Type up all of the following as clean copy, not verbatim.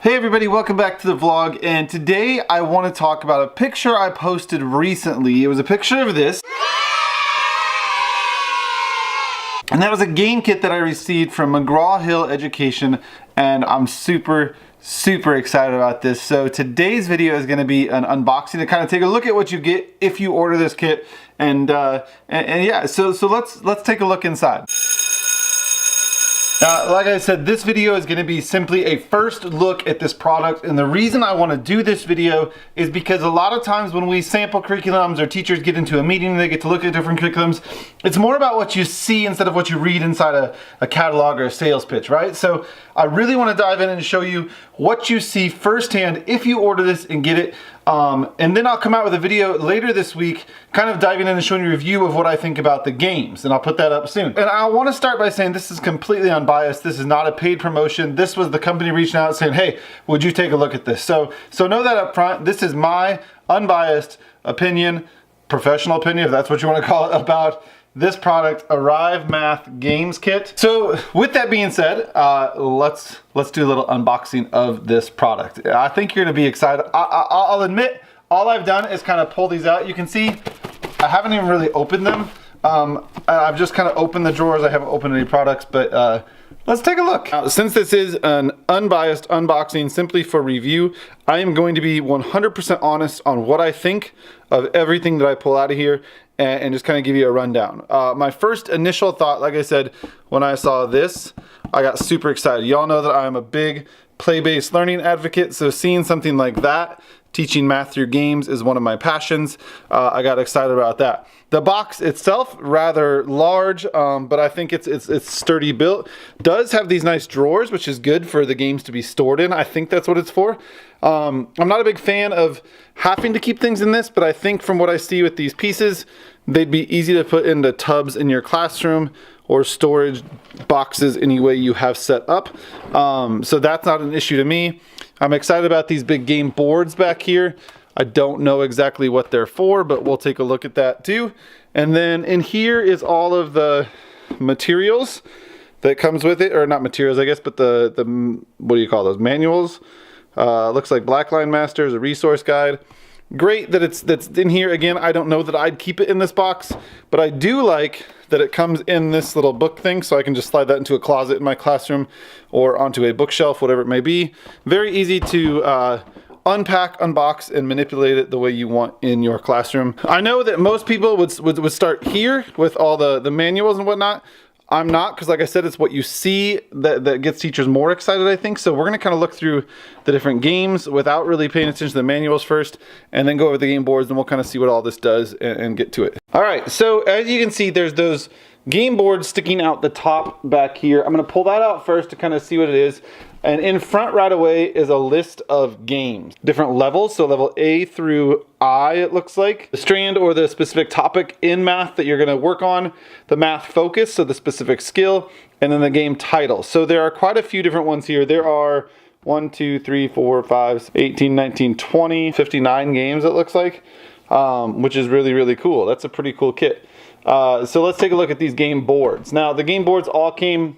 Hey everybody, welcome back to the vlog, and today I want to talk about a picture I posted recently. It was a picture of this. And that was a game kit that I received from McGraw-Hill Education, and I'm super excited about this. So today's video is going to be an unboxing to kind of take a look at what you get if you order this kit, and yeah, so let's take a look inside. Now, like I said, this video is going to be simply a first look at this product, and the reason I want to do this video is because a lot of times when we sample curriculums or teachers get into a meeting and they get to look at different curriculums, it's more about what you see instead of what you read inside a catalog or a sales pitch, right? So I really want to dive in and show you what you see firsthand if you order this and get it. And then I'll come out with a video later this week kind of diving in and showing you a review of what I think about the games, and I'll put that up soon. And I want to start by saying this is completely unbiased. This is not a paid promotion. This was the company reaching out saying, hey, would you take a look at this? So know that up front. This is my unbiased opinion, professional opinion, if that's what you want to call it, about this product, Arrive Math Games Kit. So with that being said, let's do a little unboxing of this product. I think you're gonna be excited. I'll admit, all I've done is kind of pull these out. You can see I haven't even really opened them. I've just kind of opened the drawers. I haven't opened any products, but let's take a look. Now, since this is an unbiased unboxing simply for review, I am going to be 100% honest on what I think of everything that I pull out of here, and just kind of give you a rundown. My first initial thought, like I said, when I saw this, I got super excited. Y'all know that I'm a big play-based learning advocate, so seeing something like that, teaching math through games, is one of my passions. I got excited about that. The box itself, rather large, but I think it's sturdy built. Does have these nice drawers, which is good for the games to be stored in. I think that's what it's for. I'm not a big fan of having to keep things in this, but I think from what I see with these pieces, they'd be easy to put into tubs in your classroom or storage boxes any way you have set up. So that's not an issue to me. I'm excited about these big game boards back here. I don't know exactly what they're for, but we'll take a look at that too. And then in here is all of the materials that comes with it, or not materials, I guess, but the what do you call those, manuals? Looks like Blackline Masters, a resource guide. Great that that's in here. Again, I don't know that I'd keep it in this box, but I do like that it comes in this little book thing, so I can just slide that into a closet in my classroom or onto a bookshelf, whatever it may be. Very easy to unpack, unbox, and manipulate it the way you want in your classroom. I know that most people would start here with all the manuals and whatnot. I'm not, because like I said, it's what you see that gets teachers more excited, I think. So we're going to kind of look through the different games without really paying attention to the manuals first, and then go over the game boards, and we'll kind of see what all this does and get to it. All right, so as you can see, there's those game boards sticking out the top back here. I'm going to pull that out first to kind of see what it is. And in front right away is a list of games, different levels. So level A through I, it looks like. The strand or the specific topic in math that you're going to work on, the math focus, so the specific skill, and then the game title. So there are quite a few different ones here. There are 1, 2, 3, 4, 5, 18, 19, 20, 59 games, it looks like, which is really cool. That's a pretty cool kit. So let's take a look at these game boards. Now, the game boards all came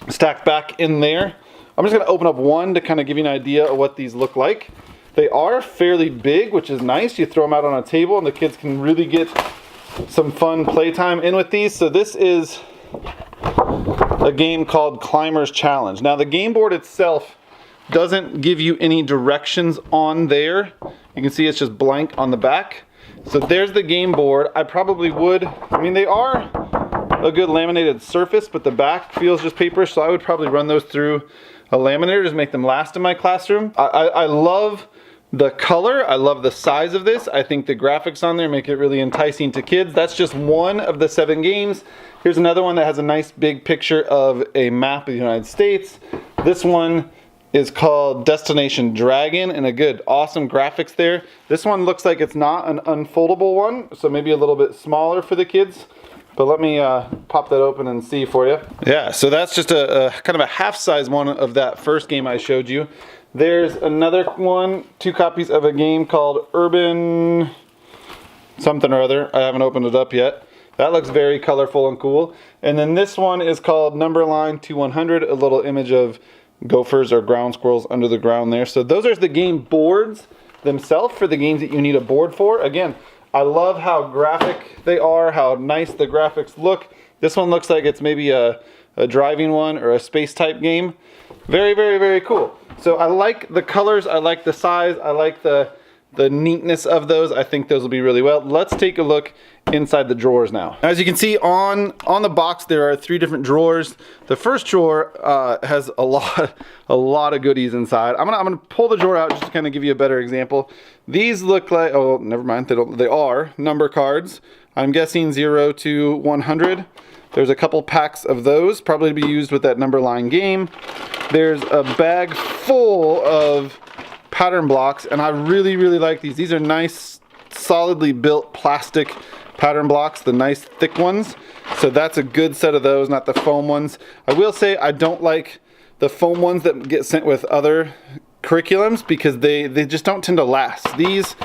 stacked back in there. I'm just going to open up one to kind of give you an idea of what these look like. They are fairly big, which is nice. You throw them out on a table and the kids can really get some fun playtime in with these. So this is a game called Climber's Challenge. Now, the game board itself doesn't give you any directions on there. You can see it's just blank on the back. So there's the game board. I probably would, I mean, they are a good laminated surface, but the back feels just paper, so I would probably run those through a laminator, just make them last in my classroom. I love the color. I love the size of this. I think the graphics on there make it really enticing to kids. That's just one of the 7 games. Here's another one that has a nice big picture of a map of the United States. This one is called Destination Dragon, and a good, awesome graphics there. This one looks like it's not an unfoldable one, so maybe a little bit smaller for the kids. But let me pop that open and see for you. Yeah, so that's just a kind of a half-size one of that first game I showed you. There's another one, 2 copies of a game called Urban something or other. I haven't opened it up yet. That looks very colorful and cool. And then this one is called Number Line to 100, a little image of gophers or ground squirrels under the ground there. So those are the game boards themselves for the games that you need a board for. Again, I love how graphic they are, how nice the graphics look. This one looks like it's maybe a driving one or a space type game. Very, very, very cool. So I like the colors, I like the size, I like the neatness of those. I think those will be really well. Let's take a look inside the drawers now. As you can see on the box, there are 3 different drawers. The first drawer has a lot of goodies inside. I'm gonna pull the drawer out just to kind of give you a better example. These look like, oh, never mind, they are number cards. I'm guessing 0 to 100. There's a couple packs of those, probably to be used with that number line game. There's a bag full of pattern blocks, and I really, really like these. These are nice, solidly built plastic pattern blocks, the nice thick ones. So that's a good set of those, not the foam ones. I will say I don't like the foam ones that get sent with other curriculums because they just don't tend to last. These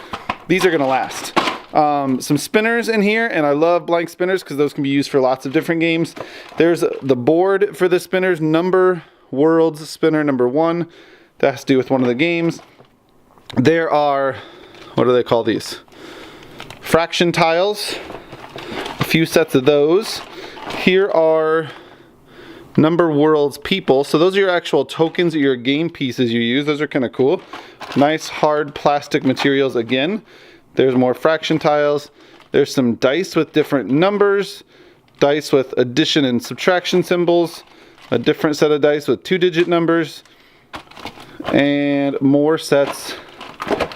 are gonna last. Some spinners in here, and I love blank spinners because those can be used for lots of different games. There's the board for the spinners, Number Worlds spinner number 1. That has to do with one of the games. There are, what do they call these? Fraction tiles. A few sets of those. Here are Number Worlds people. So those are your actual tokens or your game pieces you use. Those are kind of cool. Nice hard plastic materials again. There's more fraction tiles. There's some dice with different numbers. Dice with addition and subtraction symbols. A different set of dice with 2-digit numbers. And more sets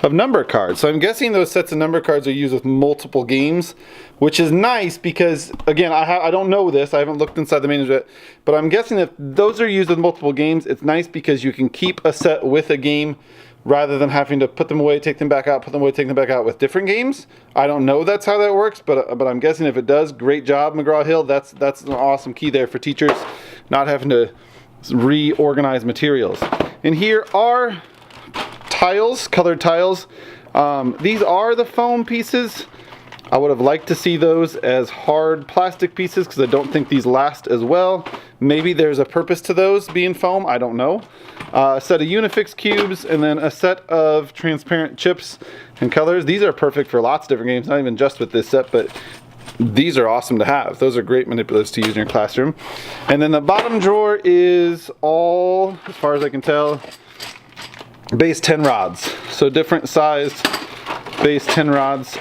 of number cards. So I'm guessing those sets of number cards are used with multiple games, which is nice because, again, I don't know this, I haven't looked inside the manual yet, but I'm guessing if those are used with multiple games, it's nice because you can keep a set with a game rather than having to put them away, take them back out, put them away, take them back out with different games. I don't know that's how that works, but I'm guessing if it does, great job, McGraw-Hill. That's an awesome key there for teachers, not having to reorganize materials. And here are tiles, colored tiles. These are the foam pieces. I would have liked to see those as hard plastic pieces because I don't think these last as well. Maybe there's a purpose to those being foam, I don't know. A set of Unifix cubes and then a set of transparent chips and colors. These are perfect for lots of different games, not even just with this set, but these are awesome to have. Those are great manipulatives to use in your classroom. And then the bottom drawer is all, as far as I can tell, base 10 rods. So different sized base 10 rods.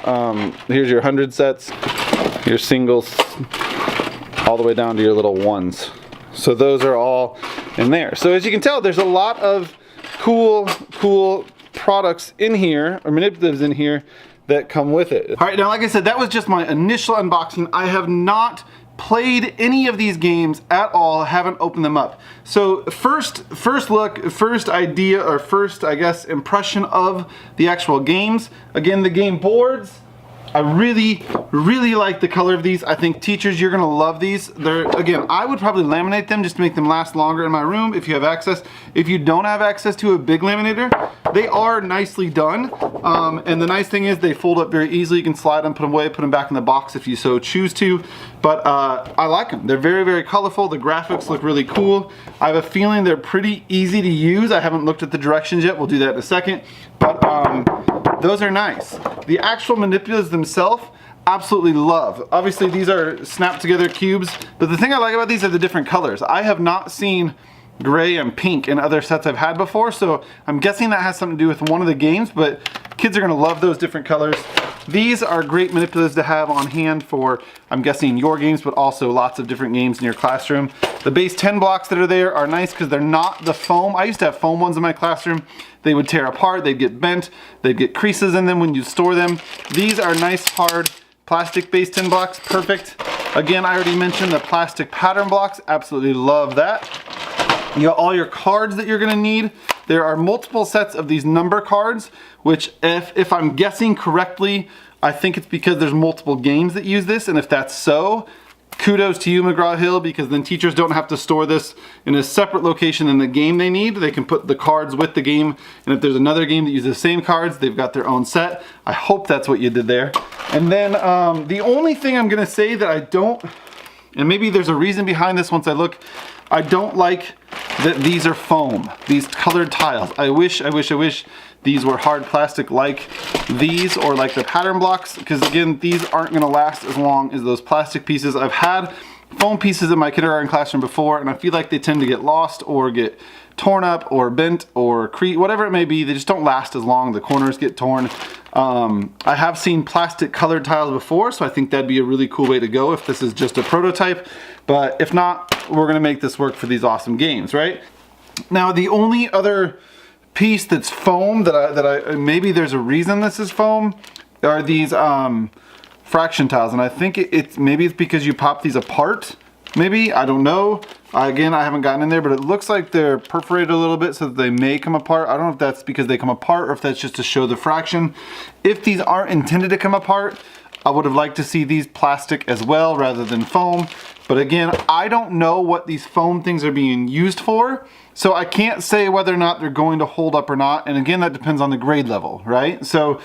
Here's your 100 sets, your singles, all the way down to your little ones. So those are all in there. So as you can tell, there's a lot of cool products in here, or manipulatives in here, that come with it. All right, now like I said, that was just my initial unboxing. I have not played any of these games at all, haven't opened them up. So first look, first idea, or first, I guess, impression of the actual games. Again, the game boards, I really, really like the color of these. I think teachers, you're gonna love these. They're, again, I would probably laminate them just to make them last longer in my room if you have access. If you don't have access to a big laminator, they are nicely done. And the nice thing is they fold up very easily. You can slide them, put them away, put them back in the box if you so choose to. But I like them. They're very, very colorful. The graphics look really cool. I have a feeling they're pretty easy to use. I haven't looked at the directions yet. We'll do that in a second. But those are nice. The actual manipulatives themselves, absolutely love. Obviously these are snap together cubes, but the thing I like about these are the different colors. I have not seen gray and pink in other sets I've had before, so I'm guessing that has something to do with one of the games, but kids are gonna love those different colors. These are great manipulatives to have on hand for, I'm guessing, your games, but also lots of different games in your classroom. The base 10 blocks that are there are nice because they're not the foam. I used to have foam ones in my classroom. They would tear apart, they'd get bent, they'd get creases in them when you store them. These are nice, hard, plastic base 10 blocks, perfect. Again, I already mentioned the plastic pattern blocks, absolutely love that. You got all your cards that you're gonna need. There are multiple sets of these number cards, which if I'm guessing correctly, I think it's because there's multiple games that use this, and if that's so, kudos to you, McGraw-Hill, because then teachers don't have to store this in a separate location than the game they need. They can put the cards with the game, and if there's another game that uses the same cards, they've got their own set. I hope that's what you did there. And then the only thing I'm gonna say that I don't, and maybe there's a reason behind this once I look I don't like that these are foam, these colored tiles. I wish these were hard plastic like these or like the pattern blocks, because again, these aren't gonna last as long as those plastic pieces. I've had foam pieces in my kindergarten classroom before, and I feel like they tend to get lost or get torn up or bent or whatever it may be. They just don't last as long. The corners get torn. I have seen plastic colored tiles before, so I think that'd be a really cool way to go if this is just a prototype. But if not, we're gonna make this work for these awesome games, right? Now, the only other piece that's foam that I maybe there's a reason this is foam are these fraction tiles, and I think maybe it's because you pop these apart. Maybe, I don't know. Again, I haven't gotten in there, but it looks like they're perforated a little bit so that they may come apart. I don't know if that's because they come apart or if that's just to show the fraction. If these aren't intended to come apart, I would have liked to see these plastic as well rather than foam. But again, I don't know what these foam things are being used for, so I can't say whether or not they're going to hold up or not. And again, that depends on the grade level, right? So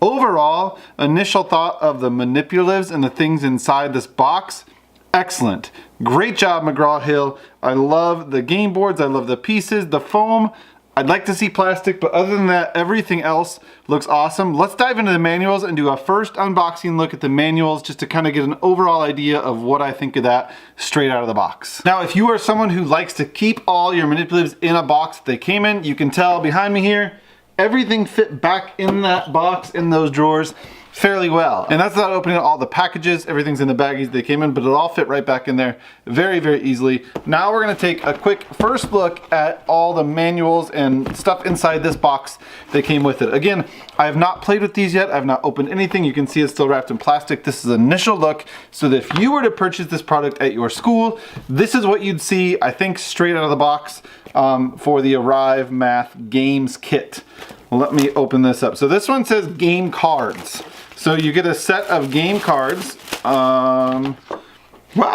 overall, initial thought of the manipulatives and the things inside this box, excellent. Great job, McGraw-Hill. I love the game boards, I love the pieces, the foam. I'd like to see plastic, but other than that, everything else looks awesome. Let's dive into the manuals and do a first unboxing look at the manuals just to kind of get an overall idea of what I think of that straight out of the box. Now, if you are someone who likes to keep all your manipulatives in a box that they came in, you can tell behind me here, everything fit back in that box, in those drawers, fairly well. And that's without opening all the packages. Everything's in the baggies they came in, but it'll all fit right back in there very, very easily. Now we're gonna take a quick first look at all the manuals and stuff inside this box that came with it. Again, I have not played with these yet. I've not opened anything. You can see it's still wrapped in plastic. This is an initial look, so that if you were to purchase this product at your school, this is what you'd see, I think, straight out of the box for the Arrive Math Games Kit. Well, let me open this up. So this one says game cards. So you get a set of game cards. Wow,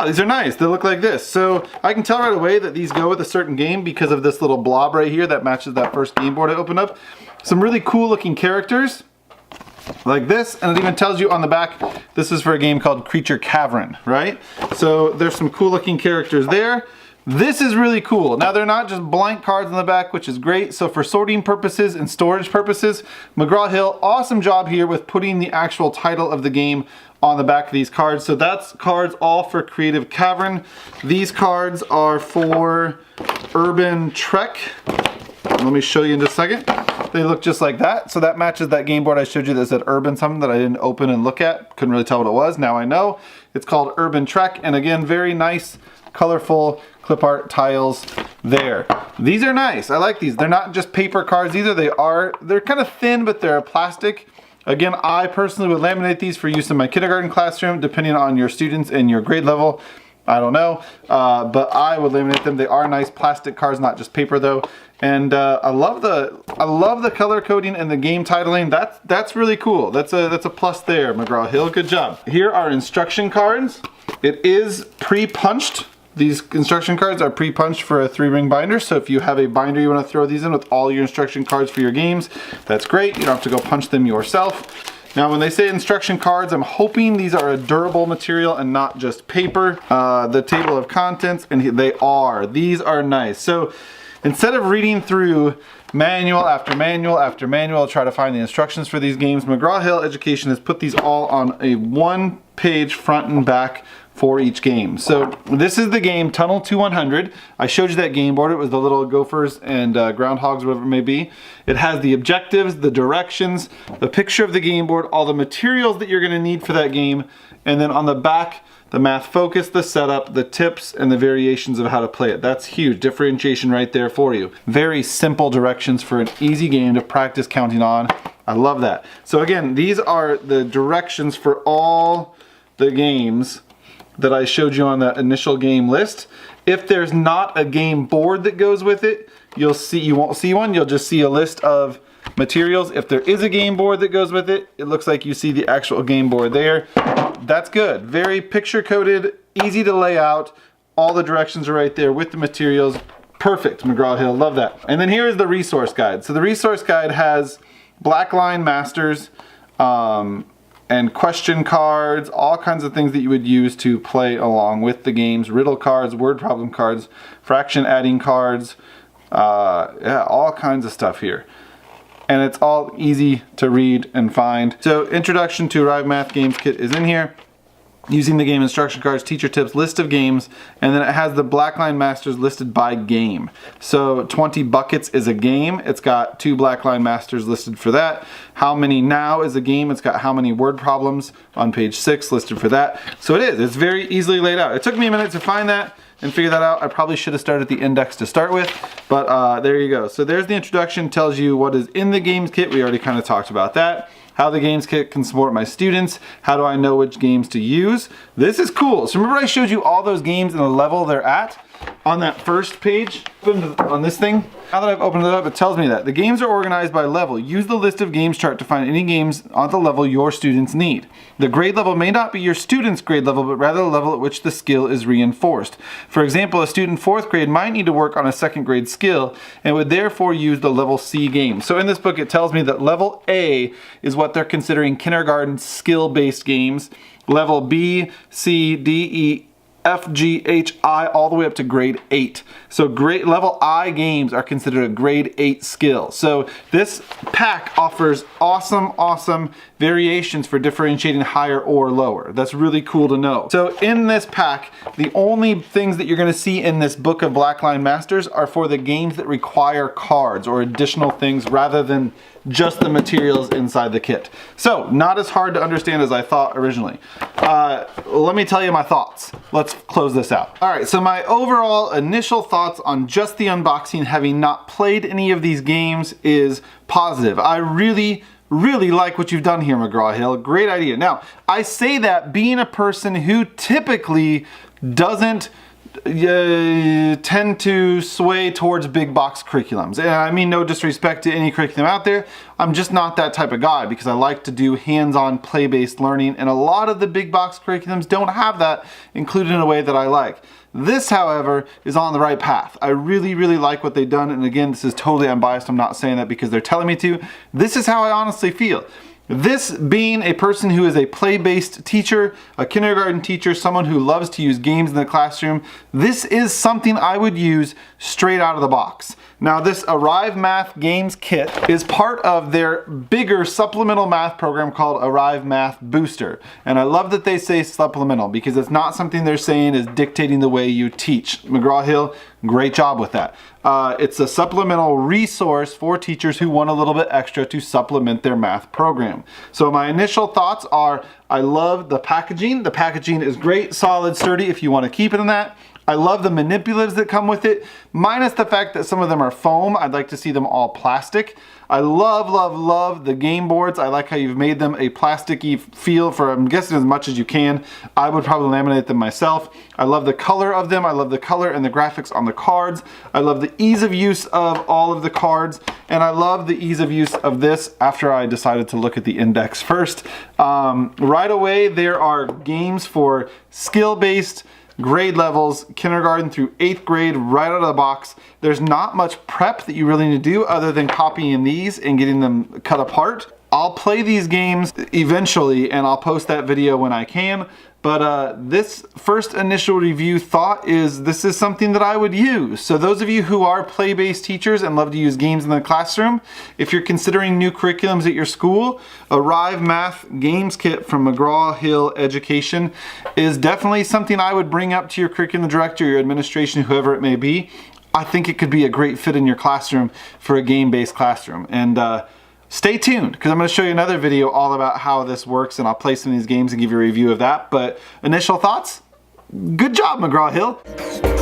these are nice. They look like this. So I can tell right away that these go with a certain game because of this little blob right here that matches that first game board I opened up. Some really cool looking characters like this, and it even tells you on the back this is for a game called Creature Cavern, right? So there's some cool looking characters there. This is really cool. Now, they're not just blank cards on the back, which is great. So for sorting purposes and storage purposes, McGraw-Hill, awesome job here with putting the actual title of the game on the back of these cards. So that's cards all for Creative Cavern. These cards are for Urban Trek. Let me show you in just a second. They look just like that. So that matches that game board I showed you that said Urban something that I didn't open and look at. Couldn't really tell what it was. Now I know. It's called Urban Trek. And again, very nice, colorful clip art tiles there. These are nice. I like these. They're not just paper cards either. They're kind of thin, but they're plastic. Again, I personally would laminate these for use in my kindergarten classroom, depending on your students and your grade level. I don't know, but I would laminate them. They are nice plastic cards, not just paper though. And I love the color coding and the game titling. That's really cool. That's a plus there, McGraw-Hill. Good job. Here are instruction cards. It is pre-punched. These instruction cards are pre-punched for a 3-ring binder, so if you have a binder you want to throw these in with all your instruction cards for your games, that's great. You don't have to go punch them yourself. Now, when they say instruction cards, I'm hoping these are a durable material and not just paper. The table of contents, and they are. These are nice. So instead of reading through manual after manual after manual to try to find the instructions for these games, McGraw-Hill Education has put these all on a one-page front and back for each game. So this is the game Tunnel to 100. I showed you that game board. It was the little gophers and groundhogs, whatever it may be. It has the objectives, the directions, the picture of the game board, all the materials that you're going to need for that game, and then on the back, the math focus, the setup, the tips, and the variations of how to play it. That's huge differentiation right there for you. Very simple directions for an easy game to practice counting on. I love that. So again, these are the directions for all the games that I showed you on that initial game list. If there's not a game board that goes with it, you won't see one, you'll just see a list of materials. If there is a game board that goes with it, it looks like you see the actual game board there. That's good. Very picture coded, easy to lay out. All the directions are right there with the materials. Perfect, McGraw-Hill, love that. And then here is the resource guide. So the resource guide has black line masters, and question cards, all kinds of things that you would use to play along with the games, riddle cards, word problem cards, fraction adding cards, yeah, all kinds of stuff here. And it's all easy to read and find. So Introduction to Arrive Math Games Kit is in here. Using the game instruction cards, teacher tips, list of games, and then it has the Blackline Masters listed by game. So 20 buckets is a game. It's got 2 Blackline Masters listed for that. How many now is a game. It's got how many word problems on page 6 listed for that. So it is. It's very easily laid out. It took me a minute to find that and figure that out. I probably should have started the index to start with, but there you go. So there's the introduction, tells you what is in the games kit. We already kind of talked about that. How the games kit can support my students. How do I know which games to use? This is cool. So remember I showed you all those games and the level they're at on that first page on this thing? Now that I've opened it up, it tells me that. The games are organized by level. Use the list of games chart to find any games on the level your students need. The grade level may not be your student's grade level, but rather the level at which the skill is reinforced. For example, a student in 4th grade might need to work on a 2nd grade skill and would therefore use the level C game. So in this book, it tells me that level A is what they're considering kindergarten skill-based games. Level B, C, D, E, F, G, H, I, all the way up to grade 8. So grade level I games are considered a grade 8 skill. So this pack offers awesome variations for differentiating higher or lower. That's really cool to know. So in this pack, the only things that you're gonna see in this book of Blackline Masters are for the games that require cards or additional things rather than just the materials inside the kit. So not as hard to understand as I thought originally. Let me tell you my thoughts. Let's close this out. All right, so my overall initial thoughts on just the unboxing, having not played any of these games, is positive. I really like what you've done here, McGraw-Hill. Great idea. Now, I say that being a person who typically doesn't tend to sway towards big box curriculums. And I mean no disrespect to any curriculum out there. I'm just not that type of guy because I like to do hands-on play-based learning, and a lot of the big box curriculums don't have that included in a way that I like. This, however, is on the right path. I really like what they've done, and again, this is totally unbiased. I'm not saying that because they're telling me to. This is how I honestly feel. This being a person who is a play-based teacher, a kindergarten teacher, someone who loves to use games in the classroom, this is something I would use straight out of the box. Now this Arrive Math Games Kit is part of their bigger supplemental math program called Arrive Math Booster. And I love that they say supplemental because it's not something they're saying is dictating the way you teach. McGraw-Hill, great job with that. It's a supplemental resource for teachers who want a little bit extra to supplement their math program. So my initial thoughts are, I love the packaging. The packaging is great, solid, sturdy if you want to keep it in that. I love the manipulatives that come with it, minus the fact that some of them are foam. I'd like to see them all plastic. I love the game boards. I like how you've made them a plasticky feel for, I'm guessing, as much as you can. I would probably laminate them myself. I love the color of them. I love the color and the graphics on the cards. I love the ease of use of all of the cards. And I love the ease of use of this after I decided to look at the index first. Right away, there are games for skill-based grade levels, kindergarten through 8th grade, right out of the box. There's not much prep that you really need to do other than copying these and getting them cut apart. I'll play these games eventually and I'll post that video when I can. But this first initial review thought is this is something that I would use. So those of you who are play-based teachers and love to use games in the classroom, if you're considering new curriculums at your school, Arrive Math Games Kit from McGraw-Hill Education is definitely something I would bring up to your curriculum director, your administration, whoever it may be. I think it could be a great fit in your classroom for a game-based classroom. And stay tuned, because I'm going to show you another video all about how this works, and I'll play some of these games and give you a review of that. But initial thoughts? Good job, McGraw-Hill.